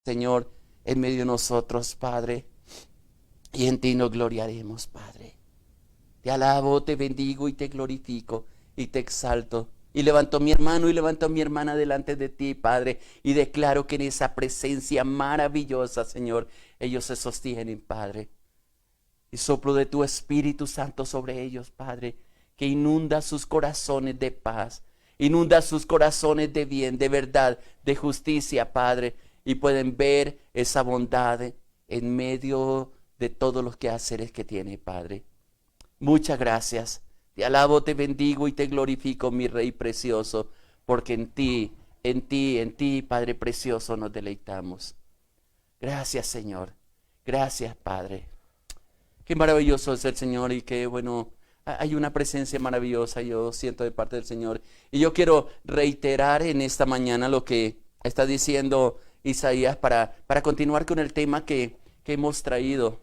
Señor, en medio de nosotros, Padre, y en ti nos gloriaremos, Padre. Te alabo, te bendigo y te glorifico y te exalto. Y levanto a mi hermano y levanto a mi hermana delante de ti, Padre, y declaro que en esa presencia maravillosa, Señor, ellos se sostienen, Padre. Y soplo de tu Espíritu Santo sobre ellos, Padre, que inunda sus corazones de paz, inunda sus corazones de bien, de verdad, de justicia, Padre, y pueden ver esa bondad en medio de todos los quehaceres que tiene, Padre. Muchas gracias. Te alabo, te bendigo y te glorifico, mi Rey precioso, porque en ti, Padre precioso, nos deleitamos. Gracias, Señor. Gracias, Padre. Qué maravilloso es el Señor y qué bueno, hay una presencia maravillosa, yo siento de parte del Señor. Y yo quiero reiterar en esta mañana lo que está diciendo Isaías para continuar con el tema que hemos traído.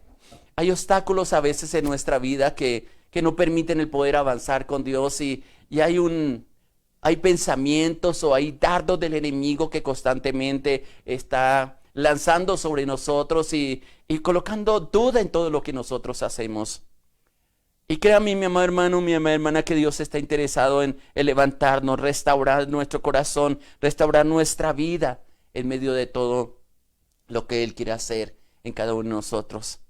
Hay obstáculos a veces en nuestra vida que no permiten el poder avanzar con Dios y hay pensamientos o hay dardos del enemigo que constantemente está lanzando sobre nosotros y colocando duda en todo lo que nosotros hacemos. Y créame, mi amado hermano, mi amada hermana, que Dios está interesado en levantarnos, restaurar nuestro corazón, restaurar nuestra vida en medio de todo lo que Él quiere hacer en cada uno de nosotros.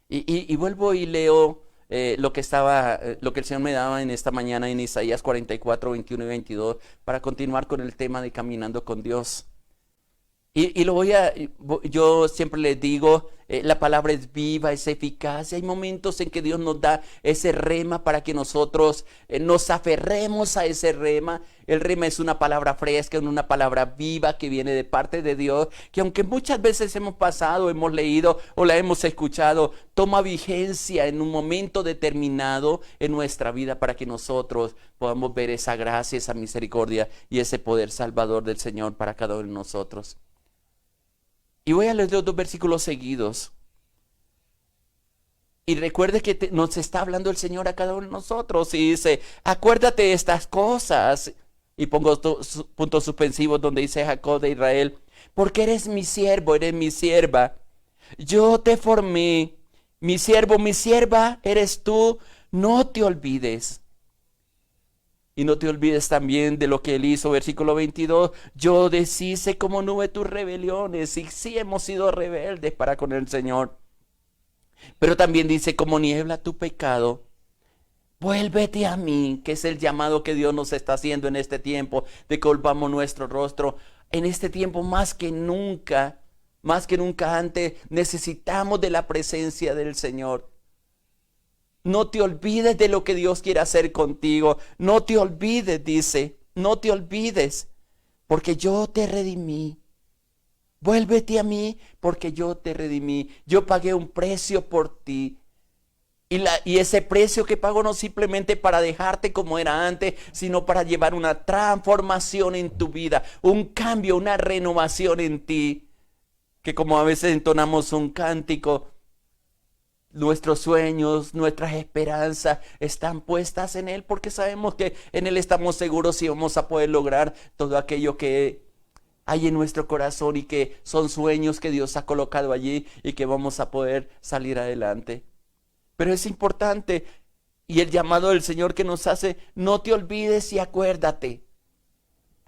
Y vuelvo y leo lo que el Señor me daba en esta mañana en Isaías 44, 21 y 22 para continuar con el tema de caminando con Dios. Yo siempre les digo, la palabra es viva, es eficaz. Y hay momentos en que Dios nos da ese rema para que nosotros nos aferremos a ese rema. El rema es una palabra fresca, una palabra viva que viene de parte de Dios, que aunque muchas veces hemos pasado, hemos leído o la hemos escuchado, toma vigencia en un momento determinado en nuestra vida para que nosotros podamos ver esa gracia, esa misericordia y ese poder salvador del Señor para cada uno de nosotros. Y voy a leer los dos versículos seguidos. Y recuerde que nos está hablando el Señor a cada uno de nosotros. Y dice, acuérdate de estas cosas. Y pongo puntos suspensivos donde dice Jacob de Israel. Porque eres mi siervo, eres mi sierva. Yo te formé. Mi siervo, mi sierva eres tú. No te olvides. Y no te olvides también de lo que Él hizo, versículo 22. Yo deshice como nube tus rebeliones. Y sí hemos sido rebeldes para con el Señor. Pero también dice, como niebla tu pecado. Vuélvete a mí, que es el llamado que Dios nos está haciendo en este tiempo, de que volvamos nuestro rostro. En este tiempo más que nunca antes, necesitamos de la presencia del Señor. No te olvides de lo que Dios quiere hacer contigo. No te olvides, dice. No te olvides, porque yo te redimí. Vuélvete a mí, porque yo te redimí. Yo pagué un precio por ti. Y ese precio que pago no simplemente para dejarte como era antes, sino para llevar una transformación en tu vida, un cambio, una renovación en ti. Que como a veces entonamos un cántico, nuestros sueños, nuestras esperanzas están puestas en Él porque sabemos que en Él estamos seguros y vamos a poder lograr todo aquello que hay en nuestro corazón y que son sueños que Dios ha colocado allí y que vamos a poder salir adelante. Pero es importante y el llamado del Señor que nos hace, no te olvides y acuérdate.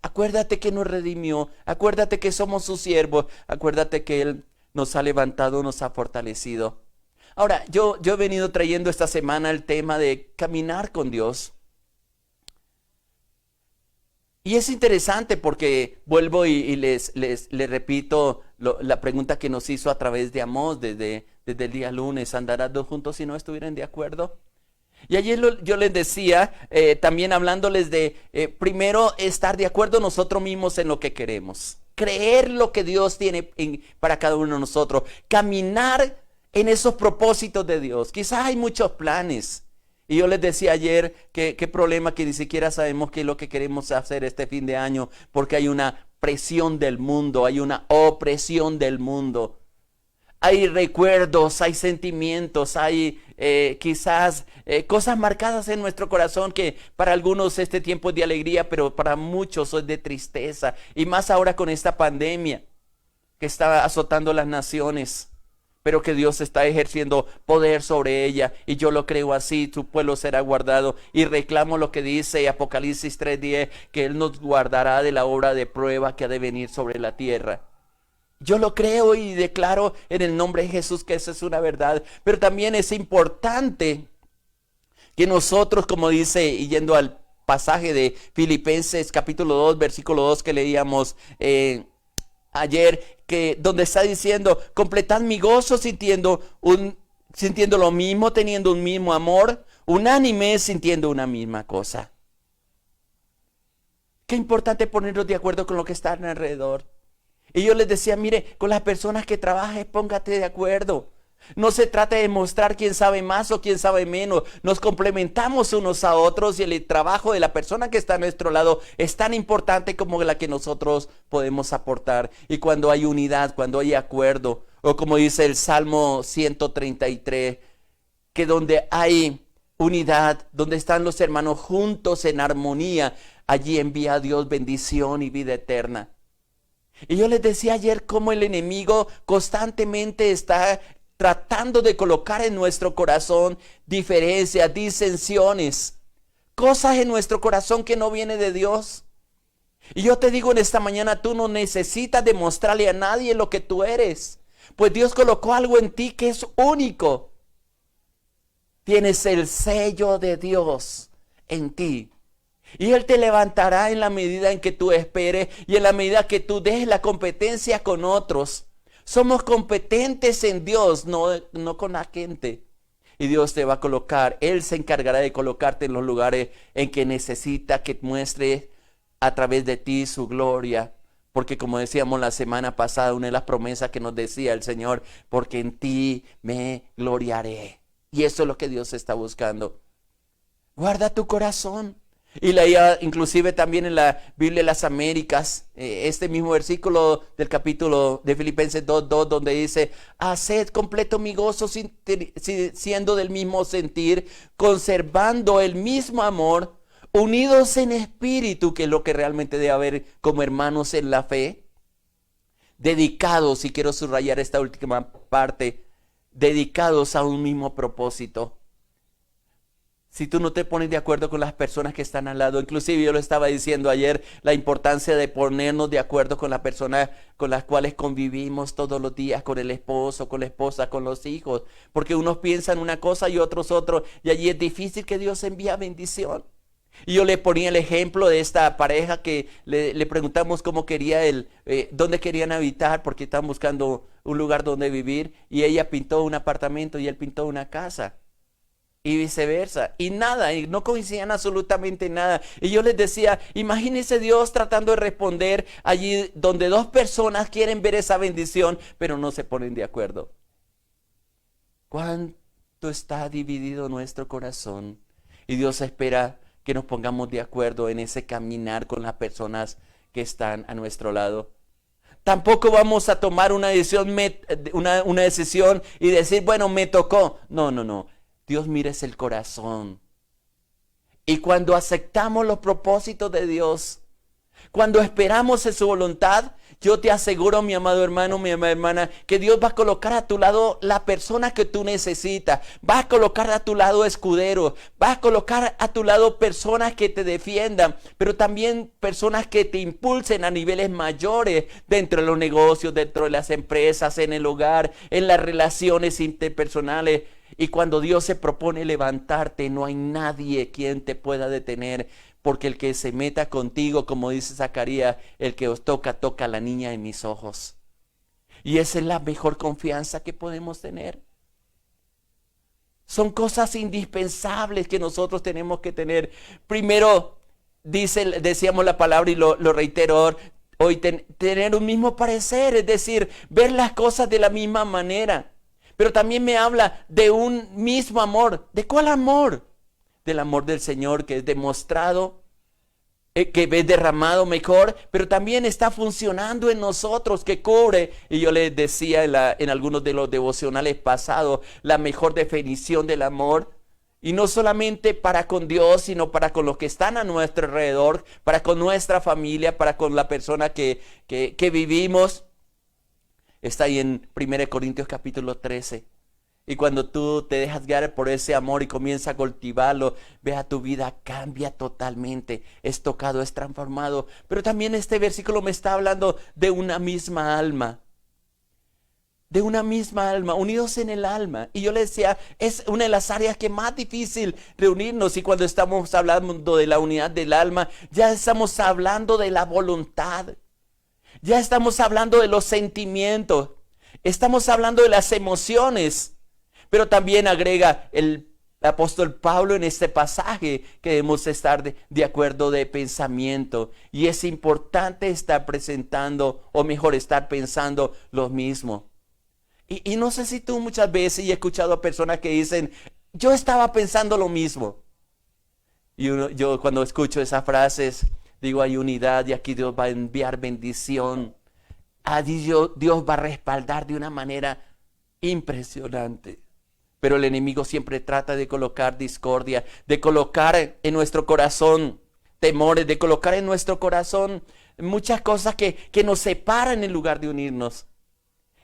Acuérdate que nos redimió, acuérdate que somos sus siervos, acuérdate que Él nos ha levantado, nos ha fortalecido. Ahora, yo he venido trayendo esta semana el tema de caminar con Dios. Y es interesante porque vuelvo y les repito la pregunta que nos hizo a través de Amós desde el día lunes. ¿Andarán dos juntos si no estuvieran de acuerdo? Y ayer yo les decía, también hablándoles de primero estar de acuerdo nosotros mismos en lo que queremos. Creer lo que Dios tiene para cada uno de nosotros. Caminar en esos propósitos de Dios. Quizás hay muchos planes. Y yo les decía ayer que qué problema que ni siquiera sabemos qué es lo que queremos hacer este fin de año, porque hay una presión del mundo, hay una opresión del mundo. Hay recuerdos, hay sentimientos, hay quizás cosas marcadas en nuestro corazón que para algunos este tiempo es de alegría, pero para muchos es de tristeza. Y más ahora con esta pandemia. que está azotando las naciones, pero que Dios está ejerciendo poder sobre ella, y yo lo creo así. Tu pueblo será guardado, y reclamo lo que dice Apocalipsis 3:10, que Él nos guardará de la obra de prueba que ha de venir sobre la tierra. Yo lo creo y declaro en el nombre de Jesús que esa es una verdad, pero también es importante que nosotros, como dice, y yendo al pasaje de Filipenses capítulo 2, versículo 2 que leíamos ayer, que donde está diciendo: completad mi gozo sintiendo lo mismo, teniendo un mismo amor, unánime, sintiendo una misma cosa. Qué importante ponernos de acuerdo con lo que está alrededor. Y yo les decía, mire, con las personas que trabajes, póngate de acuerdo. No se trata de mostrar quién sabe más o quién sabe menos. Nos complementamos unos a otros, y el trabajo de la persona que está a nuestro lado es tan importante como la que nosotros podemos aportar. Y cuando hay unidad, cuando hay acuerdo, o como dice el Salmo 133, que donde hay unidad, donde están los hermanos juntos en armonía, allí envía a Dios bendición y vida eterna. Y yo les decía ayer cómo el enemigo constantemente está tratando de colocar en nuestro corazón diferencias, disensiones, cosas en nuestro corazón que no vienen de Dios. Y yo te digo en esta mañana, tú no necesitas demostrarle a nadie lo que tú eres, pues Dios colocó algo en ti que es único. Tienes el sello de Dios en ti. Y Él te levantará en la medida en que tú esperes y en la medida que tú dejes la competencia con otros. Somos competentes en Dios, no con la gente. Y Dios te va a colocar, Él se encargará de colocarte en los lugares en que necesita que muestre a través de ti su gloria. Porque como decíamos la semana pasada, una de las promesas que nos decía el Señor: porque en ti me gloriaré. Y eso es lo que Dios está buscando. Guarda tu corazón. Y leía inclusive también en la Biblia de las Américas, este mismo versículo del capítulo de Filipenses 2:2, donde dice: haced completo mi gozo siendo del mismo sentir, conservando el mismo amor, unidos en espíritu, que es lo que realmente debe haber como hermanos en la fe, dedicados, y quiero subrayar esta última parte, dedicados a un mismo propósito. Si tú no te pones de acuerdo con las personas que están al lado, inclusive yo lo estaba diciendo ayer, la importancia de ponernos de acuerdo con las personas con las cuales convivimos todos los días, con el esposo, con la esposa, con los hijos, porque unos piensan una cosa y otros otro, y allí es difícil que Dios envíe bendición. Y yo le ponía el ejemplo de esta pareja que le preguntamos cómo quería dónde querían habitar, porque estaban buscando un lugar donde vivir, y ella pintó un apartamento y él pintó una casa. Y viceversa, y nada, y no coincidían absolutamente nada. Y yo les decía, imagínense Dios tratando de responder allí donde dos personas quieren ver esa bendición, pero no se ponen de acuerdo. ¿Cuánto está dividido nuestro corazón? Y Dios espera que nos pongamos de acuerdo en ese caminar con las personas que están a nuestro lado. Tampoco vamos a tomar una decisión, una decisión y decir, bueno, me tocó. No. Dios mira es el corazón. Y cuando aceptamos los propósitos de Dios, cuando esperamos en su voluntad, yo te aseguro, mi amado hermano, mi amada hermana, que Dios va a colocar a tu lado la persona que tú necesitas. Va a colocar a tu lado escuderos. Va a colocar a tu lado personas que te defiendan, pero también personas que te impulsen a niveles mayores dentro de los negocios, dentro de las empresas, en el hogar, en las relaciones interpersonales. Y cuando Dios se propone levantarte, no hay nadie quien te pueda detener, porque el que se meta contigo, como dice Zacarías, el que os toca, toca a la niña en mis ojos. Y esa es la mejor confianza que podemos tener. Son cosas indispensables que nosotros tenemos que tener. Primero, decíamos la palabra y lo reitero hoy, tener un mismo parecer, es decir, ver las cosas de la misma manera. Pero también me habla de un mismo amor. ¿De cuál amor? Del amor del Señor, que es demostrado, que es derramado mejor, pero también está funcionando en nosotros, que cubre. Y yo les decía en algunos de los devocionales pasados, la mejor definición del amor. Y no solamente para con Dios, sino para con los que están a nuestro alrededor, para con nuestra familia, para con la persona que vivimos. Está ahí en 1 Corintios capítulo 13. Y cuando tú te dejas guiar por ese amor y comienzas a cultivarlo, vea, tu vida cambia totalmente. Es tocado, es transformado. Pero también este versículo me está hablando de una misma alma. De una misma alma, unidos en el alma. Y yo le decía, es una de las áreas que más difícil reunirnos. Y cuando estamos hablando de la unidad del alma, ya estamos hablando de la voluntad. Ya estamos hablando de los sentimientos. Estamos hablando de las emociones. Pero también agrega el apóstol Pablo en este pasaje que debemos estar de acuerdo de pensamiento. Y es importante estar presentando, o mejor, estar pensando lo mismo. Y no sé si tú muchas veces, y he escuchado a personas que dicen, yo estaba pensando lo mismo. Y yo cuando escucho esas frases, digo, hay unidad y aquí Dios va a enviar bendición. Dios va a respaldar de una manera impresionante. Pero el enemigo siempre trata de colocar discordia, de colocar en nuestro corazón temores, de colocar en nuestro corazón muchas cosas que nos separan en lugar de unirnos.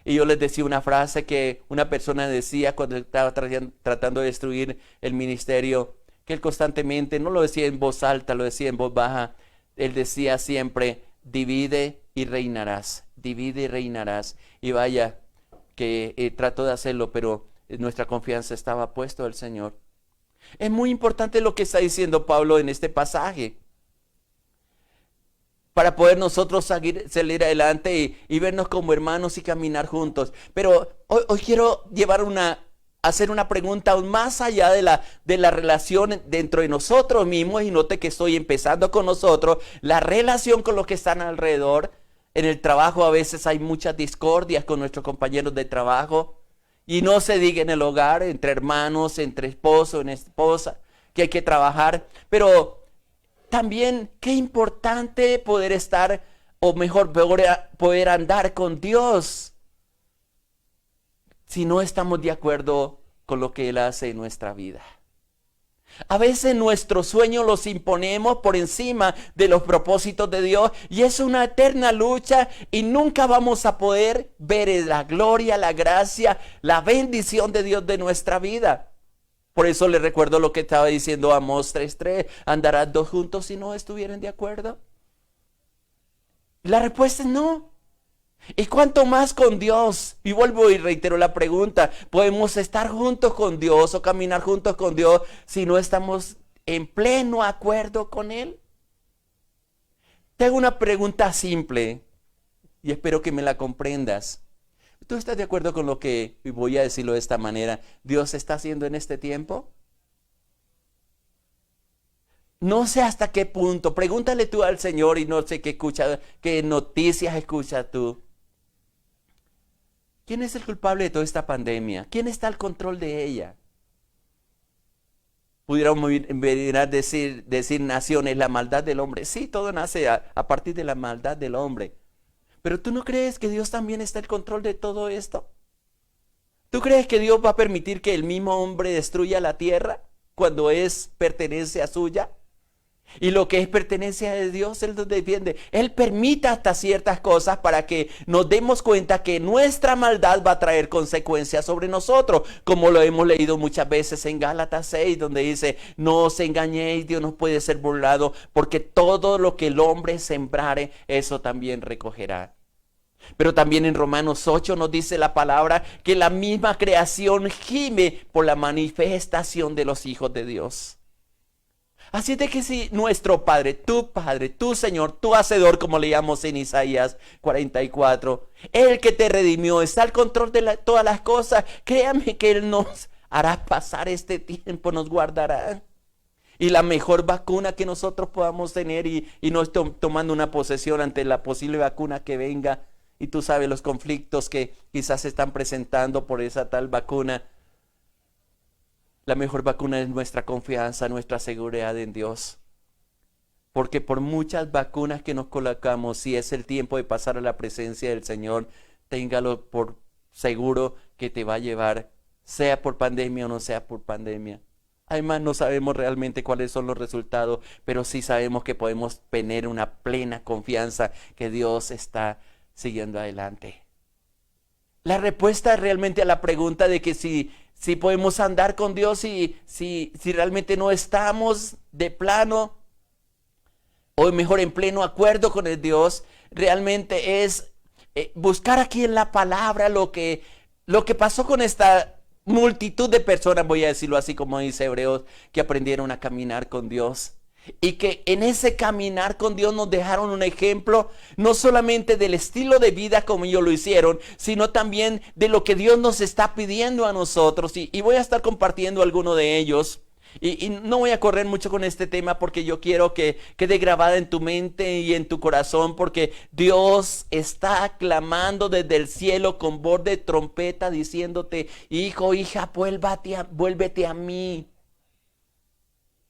Y yo les decía una frase que una persona decía cuando estaba tratando de destruir el ministerio, que él constantemente, no lo decía en voz alta, lo decía en voz baja, él decía siempre, divide y reinarás, divide y reinarás. Y vaya, que trato de hacerlo, pero nuestra confianza estaba puesta al Señor. Es muy importante lo que está diciendo Pablo en este pasaje, para poder nosotros salir adelante y vernos como hermanos y caminar juntos. Pero hoy quiero hacer una pregunta aún más allá de la relación dentro de nosotros mismos, y note que estoy empezando con nosotros, la relación con los que están alrededor. En el trabajo a veces hay muchas discordias con nuestros compañeros de trabajo, y no se diga en el hogar, entre hermanos, entre esposo, en esposa, que hay que trabajar, pero también qué importante poder estar, o mejor, poder andar con Dios si no estamos de acuerdo con lo que Él hace en nuestra vida. A veces nuestros sueños los imponemos por encima de los propósitos de Dios, y es una eterna lucha y nunca vamos a poder ver la gloria, la gracia, la bendición de Dios de nuestra vida. Por eso les recuerdo lo que estaba diciendo Amós 3:3. ¿Andarán dos juntos si no estuvieran de acuerdo? La respuesta es no. ¿Y cuánto más con Dios? Y vuelvo y reitero la pregunta. ¿Podemos estar juntos con Dios o caminar juntos con Dios si no estamos en pleno acuerdo con Él? Te hago una pregunta simple y espero que me la comprendas. ¿Tú estás de acuerdo con lo que, y voy a decirlo de esta manera, Dios está haciendo en este tiempo? No sé hasta qué punto. Pregúntale tú al Señor, y no sé qué noticias escuchas tú. ¿Quién es el culpable de toda esta pandemia? ¿Quién está al control de ella? Pudiéramos venir a decir naciones, la maldad del hombre. Sí, todo nace a partir de la maldad del hombre. Pero ¿tú no crees que Dios también está al control de todo esto? ¿Tú crees que Dios va a permitir que el mismo hombre destruya la tierra cuando pertenece a suya? Y lo que es pertenencia de Dios, Él nos defiende. Él permite hasta ciertas cosas para que nos demos cuenta que nuestra maldad va a traer consecuencias sobre nosotros, como lo hemos leído muchas veces en Gálatas 6, donde dice, no os engañéis, Dios no puede ser burlado, porque todo lo que el hombre sembrare, eso también recogerá. Pero también en Romanos 8 nos dice la palabra que la misma creación gime por la manifestación de los hijos de Dios. Así de que si nuestro Padre, tu Señor, tu Hacedor, como leíamos en Isaías 44, el que te redimió, está al control de todas las cosas, créame que Él nos hará pasar este tiempo, nos guardará. Y la mejor vacuna que nosotros podamos tener, y no estoy tomando una posesión ante la posible vacuna que venga, y tú sabes los conflictos que quizás se están presentando por esa tal vacuna. La mejor vacuna es nuestra confianza, nuestra seguridad en Dios. Porque por muchas vacunas que nos colocamos, si es el tiempo de pasar a la presencia del Señor, téngalo por seguro que te va a llevar, sea por pandemia o no sea por pandemia. Además, no sabemos realmente cuáles son los resultados, pero sí sabemos que podemos tener una plena confianza que Dios está siguiendo adelante. La respuesta realmente a la pregunta de que si podemos andar con Dios y si realmente no estamos de plano, o mejor en pleno acuerdo con el Dios, realmente es buscar aquí en la palabra lo que pasó con esta multitud de personas, voy a decirlo así como dice Hebreos, que aprendieron a caminar con Dios. Y que en ese caminar con Dios nos dejaron un ejemplo, no solamente del estilo de vida como ellos lo hicieron, sino también de lo que Dios nos está pidiendo a nosotros. Y voy a estar compartiendo alguno de ellos. Y no voy a correr mucho con este tema porque yo quiero que quede grabada en tu mente y en tu corazón, porque Dios está clamando desde el cielo con voz de trompeta diciéndote: hijo, hija, vuélvete a mí.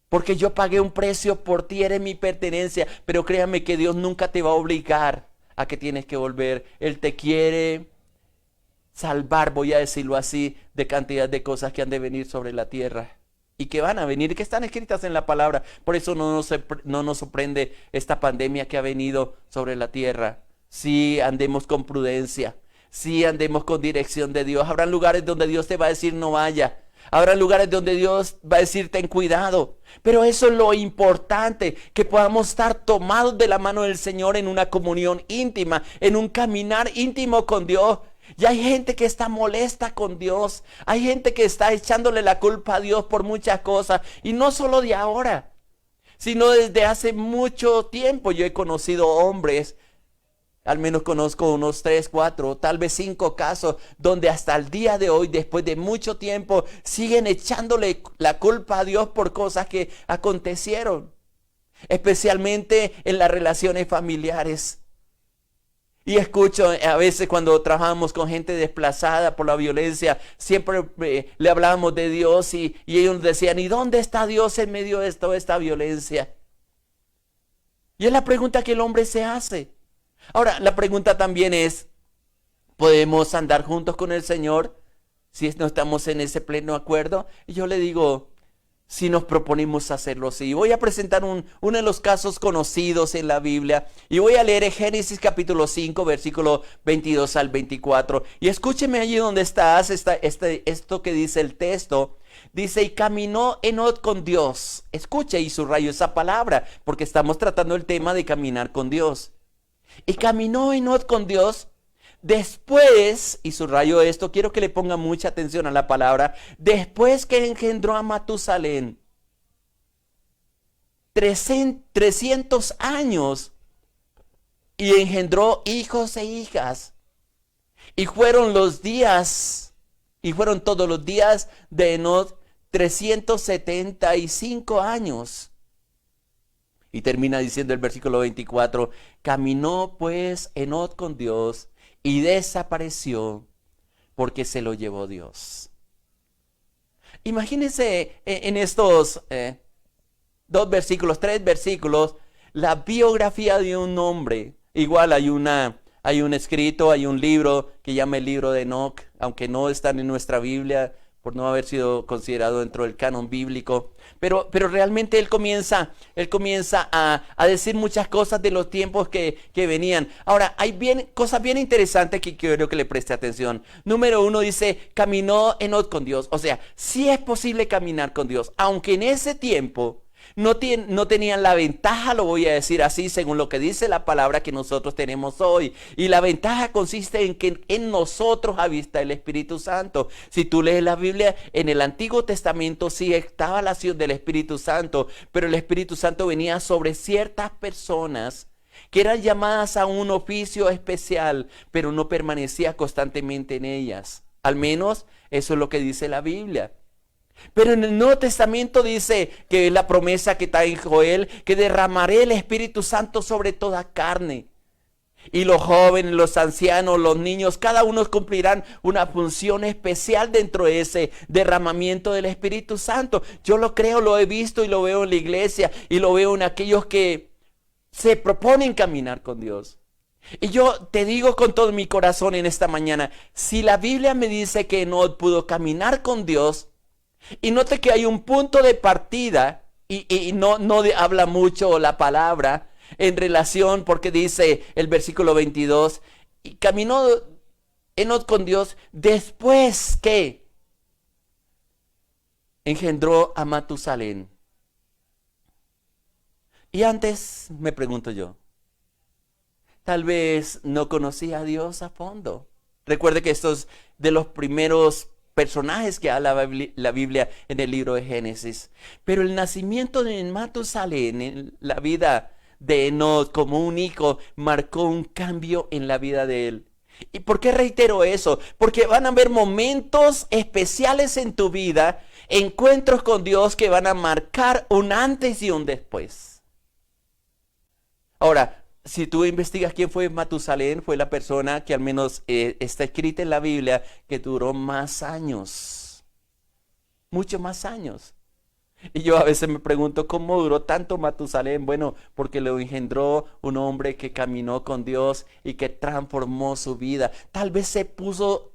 Porque yo pagué un precio por ti, eres mi pertenencia. Pero créame que Dios nunca te va a obligar a que tienes que volver. Él te quiere salvar, voy a decirlo así, de cantidad de cosas que han de venir sobre la tierra. Y que van a venir, que están escritas en la palabra. Por eso no nos sorprende esta pandemia que ha venido sobre la tierra. Sí, andemos con prudencia. Sí, andemos con dirección de Dios. Habrá lugares donde Dios te va a decir no vaya. Habrá lugares donde Dios va a decir ten cuidado. Pero eso es lo importante, que podamos estar tomados de la mano del Señor en una comunión íntima, en un caminar íntimo con Dios. Y hay gente que está molesta con Dios. Hay gente que está echándole la culpa a Dios por muchas cosas. Y no solo de ahora, sino desde hace mucho tiempo. Yo he conocido hombres, al menos conozco unos 3, 4, tal vez 5 casos, donde hasta el día de hoy, después de mucho tiempo, siguen echándole la culpa a Dios por cosas que acontecieron. Especialmente en las relaciones familiares. Y escucho a veces cuando trabajamos con gente desplazada por la violencia, siempre le hablábamos de Dios y ellos nos decían: ¿y dónde está Dios en medio de toda esta violencia? Y es la pregunta que el hombre se hace. Ahora, la pregunta también es: ¿podemos andar juntos con el Señor si no estamos en ese pleno acuerdo? Y yo le digo: si nos proponemos hacerlo así. Voy a presentar uno de los casos conocidos en la Biblia y voy a leer Génesis capítulo 5, versículo 22 al 24. Y escúcheme allí donde estás, esto que dice el texto. Dice: y caminó Enoc con Dios. Escuche y subrayo esa palabra porque estamos tratando el tema de caminar con Dios. Y caminó Enoc con Dios. Después, y subrayo esto, quiero que le ponga mucha atención a la palabra, después que engendró a Matusalén, 300 años, y engendró hijos e hijas, y fueron todos los días de Enoc 375 años. Y termina diciendo el versículo 24, caminó pues Enoc con Dios, y desapareció porque se lo llevó Dios. Imagínense en estos 3 versículos, la biografía de un hombre. Igual hay un escrito, hay un libro que llama el libro de Enoc, aunque no están en nuestra Biblia por no haber sido considerado dentro del canon bíblico. Pero realmente él comienza a decir muchas cosas de los tiempos que venían. Ahora, hay cosas bien interesantes que quiero que le preste atención. Número 1 dice, caminó Enoc con Dios. O sea, sí es posible caminar con Dios, aunque en ese tiempo no tenían la ventaja, lo voy a decir así, según lo que dice la palabra que nosotros tenemos hoy. Y la ventaja consiste en que en nosotros habita el Espíritu Santo. Si tú lees la Biblia, en el Antiguo Testamento sí estaba la acción del Espíritu Santo, pero el Espíritu Santo venía sobre ciertas personas que eran llamadas a un oficio especial, pero no permanecía constantemente en ellas. Al menos eso es lo que dice la Biblia. Pero en el Nuevo Testamento dice que la promesa que está en Joel, que derramaré el Espíritu Santo sobre toda carne. Y los jóvenes, los ancianos, los niños, cada uno cumplirán una función especial dentro de ese derramamiento del Espíritu Santo. Yo lo creo, lo he visto y lo veo en la iglesia y lo veo en aquellos que se proponen caminar con Dios. Y yo te digo con todo mi corazón en esta mañana, si la Biblia me dice que no pudo caminar con Dios, y note que hay un punto de partida y no habla mucho la palabra en relación, porque dice el versículo 22, y caminó Enoc con Dios después que engendró a Matusalén. Y antes, me pregunto yo, tal vez no conocía a Dios a fondo. Recuerde que estos de los primeros personajes que habla la Biblia en el libro de Génesis. Pero el nacimiento de Matusalén en la vida de Enoc como un hijo marcó un cambio en la vida de él. ¿Y por qué reitero eso? Porque van a haber momentos especiales en tu vida, encuentros con Dios que van a marcar un antes y un después. Ahora, si tú investigas quién fue Matusalén, fue la persona que al menos está escrita en la Biblia que duró más años, muchos más años. Y yo a veces me pregunto cómo duró tanto Matusalén. Bueno, porque lo engendró un hombre que caminó con Dios y que transformó su vida. Tal vez se puso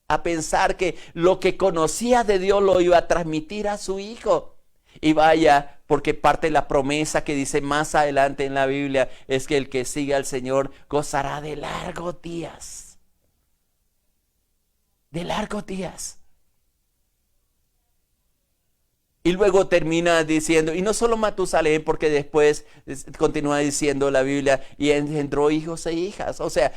a pensar que lo que conocía de Dios lo iba a transmitir a su hijo. Y vaya, porque parte de la promesa que dice más adelante en la Biblia es que el que siga al Señor gozará de largos días. De largos días. Y luego termina diciendo, y no solo Matusalén, porque después continúa diciendo la Biblia, y engendró hijos e hijas. O sea,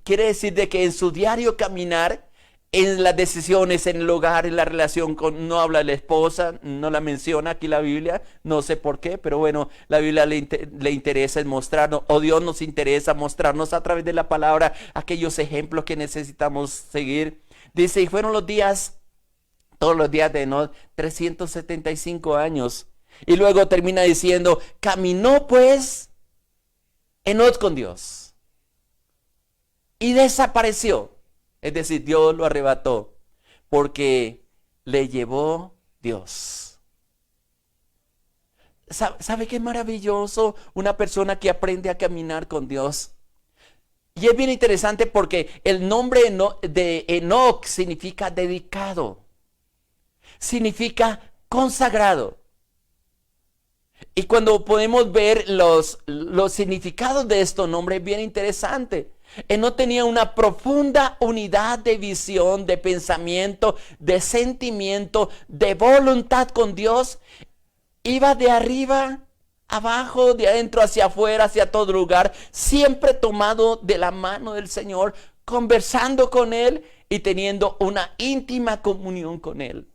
quiere decir de que en su diario caminar, en las decisiones, en el hogar, en la relación con, no habla de la esposa, no la menciona aquí la Biblia, no sé por qué, pero bueno, la Biblia le interesa en mostrarnos, o Dios nos interesa mostrarnos a través de la palabra aquellos ejemplos que necesitamos seguir. Dice, y fueron los días, todos los días de Enoc, 375 años. Y luego termina diciendo, caminó pues Enoc con Dios y desapareció. Es decir, Dios lo arrebató porque le llevó Dios. ¿Sabe qué maravilloso? Una persona que aprende a caminar con Dios. Y es bien interesante porque el nombre de Enoc significa dedicado. Significa consagrado. Y cuando podemos ver los significados de estos nombres, es bien interesante. Enoc tenía una profunda unidad de visión, de pensamiento, de sentimiento, de voluntad con Dios. Iba de arriba, abajo, de adentro hacia afuera, hacia todo lugar, siempre tomado de la mano del Señor, conversando con Él y teniendo una íntima comunión con Él.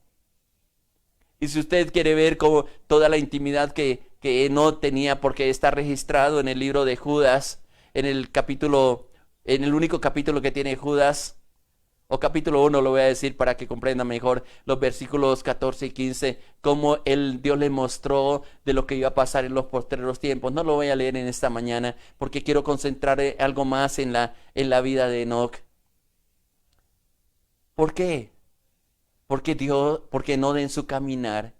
Y si usted quiere ver como toda la intimidad que Enoc tenía, porque está registrado en el libro de Judas, en el único capítulo que tiene Judas, o capítulo 1 lo voy a decir para que comprenda mejor, los versículos 14 y 15, cómo Dios le mostró de lo que iba a pasar en los postreros tiempos. No lo voy a leer en esta mañana, porque quiero concentrar algo más en la vida de Enoc. ¿Por qué? Porque Enoc en su caminar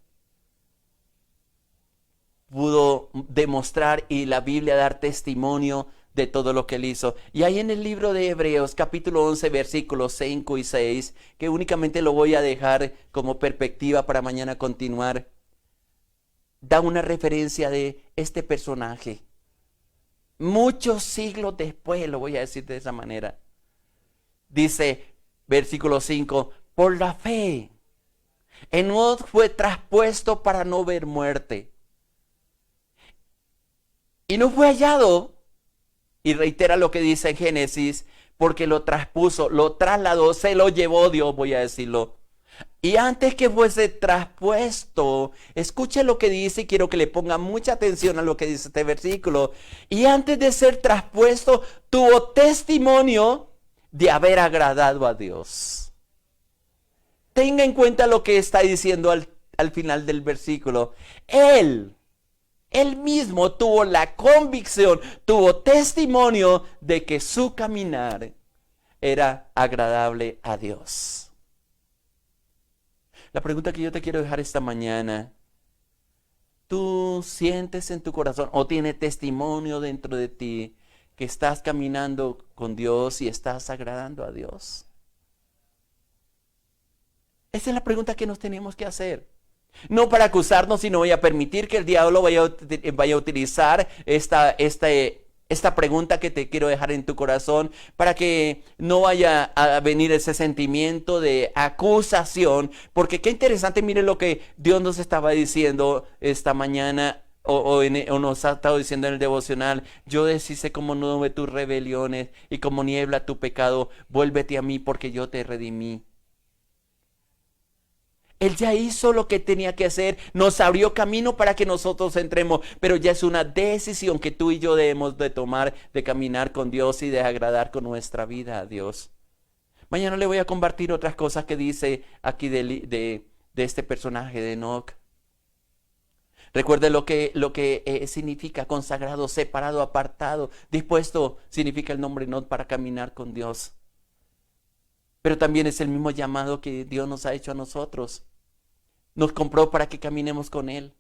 pudo demostrar y la Biblia dar testimonio de todo lo que él hizo. Y ahí en el libro de Hebreos, capítulo 11, versículos 5 y 6, que únicamente lo voy a dejar como perspectiva para mañana continuar, da una referencia de este personaje. Muchos siglos después, lo voy a decir de esa manera. Dice, versículo 5, por la fe, Enoc fue traspuesto para no ver muerte. Y no fue hallado, y reitera lo que dice en Génesis, porque lo traspuso, lo trasladó, se lo llevó Dios, voy a decirlo. Y antes que fuese traspuesto, escuche lo que dice y quiero que le ponga mucha atención a lo que dice este versículo. Y antes de ser traspuesto, tuvo testimonio de haber agradado a Dios. Tenga en cuenta lo que está diciendo al final del versículo. Él mismo tuvo la convicción, tuvo testimonio de que su caminar era agradable a Dios. La pregunta que yo te quiero dejar esta mañana, ¿tú sientes en tu corazón o tiene testimonio dentro de ti que estás caminando con Dios y estás agradando a Dios? Esa es la pregunta que nos tenemos que hacer. No para acusarnos, sino voy a permitir que el diablo vaya a utilizar esta pregunta que te quiero dejar en tu corazón para que no vaya a venir ese sentimiento de acusación, porque qué interesante, mire lo que Dios nos estaba diciendo esta mañana o nos ha estado diciendo en el devocional. Yo deshice como nube tus rebeliones y como niebla tu pecado, vuélvete a mí porque yo te redimí. Él ya hizo lo que tenía que hacer, nos abrió camino para que nosotros entremos, pero ya es una decisión que tú y yo debemos de tomar, de caminar con Dios y de agradar con nuestra vida a Dios. Mañana le voy a compartir otras cosas que dice aquí de este personaje de Enoc. Recuerde lo que significa consagrado, separado, apartado, dispuesto, significa el nombre Enoc para caminar con Dios. Pero también es el mismo llamado que Dios nos ha hecho a nosotros. Nos compró para que caminemos con Él.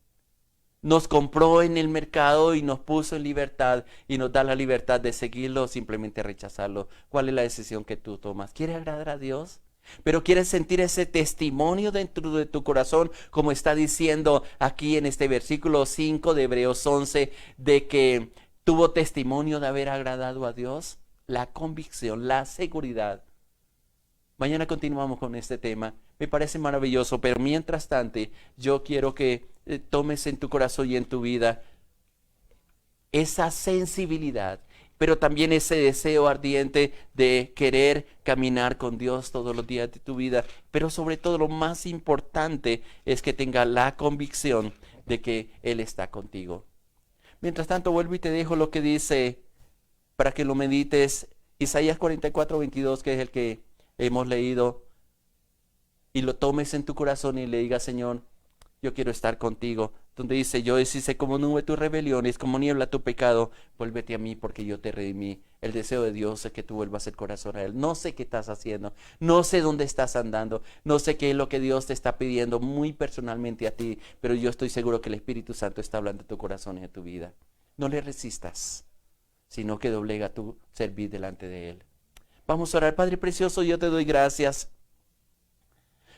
Nos compró en el mercado y nos puso en libertad y nos da la libertad de seguirlo o simplemente rechazarlo. ¿Cuál es la decisión que tú tomas? ¿Quieres agradar a Dios? ¿Pero quieres sentir ese testimonio dentro de tu corazón, como está diciendo aquí en este versículo 5 de Hebreos 11, de que tuvo testimonio de haber agradado a Dios? La convicción, la seguridad. Mañana continuamos con este tema. Me parece maravilloso, pero mientras tanto, yo quiero que tomes en tu corazón y en tu vida esa sensibilidad, pero también ese deseo ardiente de querer caminar con Dios todos los días de tu vida. Pero sobre todo lo más importante es que tenga la convicción de que Él está contigo. Mientras tanto, vuelvo y te dejo lo que dice para que lo medites. Isaías 44:22, que es el que hemos leído, y lo tomes en tu corazón y le digas: Señor, yo quiero estar contigo. Donde dice: yo deshice como nube tus rebeliones, como niebla tu pecado, vuélvete a mí porque yo te redimí. El deseo de Dios es que tú vuelvas el corazón a Él. No sé qué estás haciendo, no sé dónde estás andando, no sé qué es lo que Dios te está pidiendo muy personalmente a ti, pero yo estoy seguro que el Espíritu Santo está hablando a tu corazón y a tu vida. No le resistas, sino que doblega tu servir delante de Él. Vamos a orar. Padre precioso, yo te doy gracias,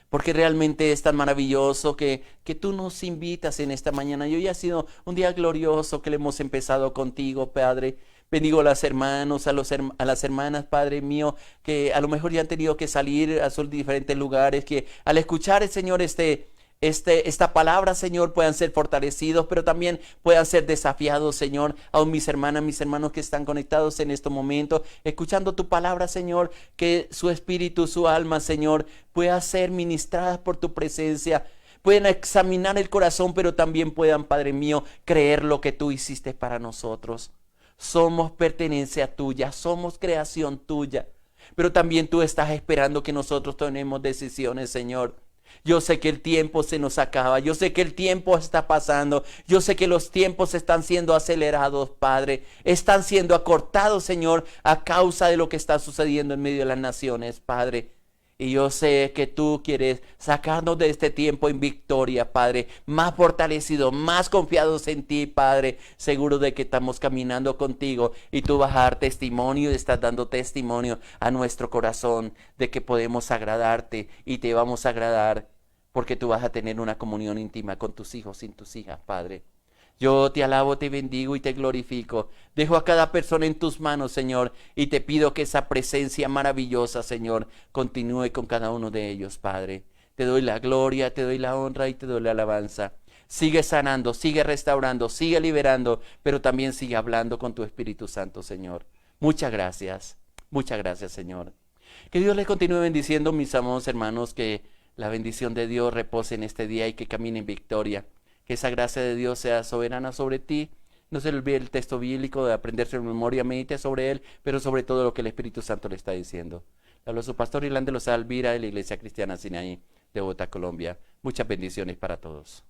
porque realmente es tan maravilloso que tú nos invitas en esta mañana. Y hoy ha sido un día glorioso que le hemos empezado contigo, Padre. Bendigo a los hermanos, a las hermanas, Padre mío, que a lo mejor ya han tenido que salir a sus diferentes lugares, que al escuchar, Señor, esta palabra, Señor, puedan ser fortalecidos, pero también puedan ser desafiados, Señor. Aún mis hermanas, mis hermanos que están conectados en este momento, escuchando tu palabra, Señor, que su espíritu, su alma, Señor, pueda ser ministradas por tu presencia. Pueden examinar el corazón, pero también puedan, Padre mío, creer lo que tú hiciste para nosotros. Somos pertenencia tuya, somos creación tuya, pero también tú estás esperando que nosotros tomemos decisiones, Señor. Yo sé que el tiempo se nos acaba, yo sé que el tiempo está pasando, yo sé que los tiempos están siendo acelerados, Padre, están siendo acortados, Señor, a causa de lo que está sucediendo en medio de las naciones, Padre. Y yo sé que tú quieres sacarnos de este tiempo en victoria, Padre, más fortalecidos, más confiados en ti, Padre, seguro de que estamos caminando contigo y tú vas a dar testimonio y estás dando testimonio a nuestro corazón de que podemos agradarte y te vamos a agradar porque tú vas a tener una comunión íntima con tus hijos y tus hijas, Padre. Yo te alabo, te bendigo y te glorifico. Dejo a cada persona en tus manos, Señor, y te pido que esa presencia maravillosa, Señor, continúe con cada uno de ellos, Padre. Te doy la gloria, te doy la honra y te doy la alabanza. Sigue sanando, sigue restaurando, sigue liberando, pero también sigue hablando con tu Espíritu Santo, Señor. Muchas gracias, Señor. Que Dios les continúe bendiciendo, mis amados hermanos, que la bendición de Dios repose en este día y que camine en victoria. Que esa gracia de Dios sea soberana sobre ti. No se le olvide el texto bíblico, de aprenderse en memoria, medite sobre él, pero sobre todo lo que el Espíritu Santo le está diciendo. Le hablo su pastor Irlande Lozada Alvira de la Iglesia Cristiana Sinaí de Bogotá, Colombia. Muchas bendiciones para todos.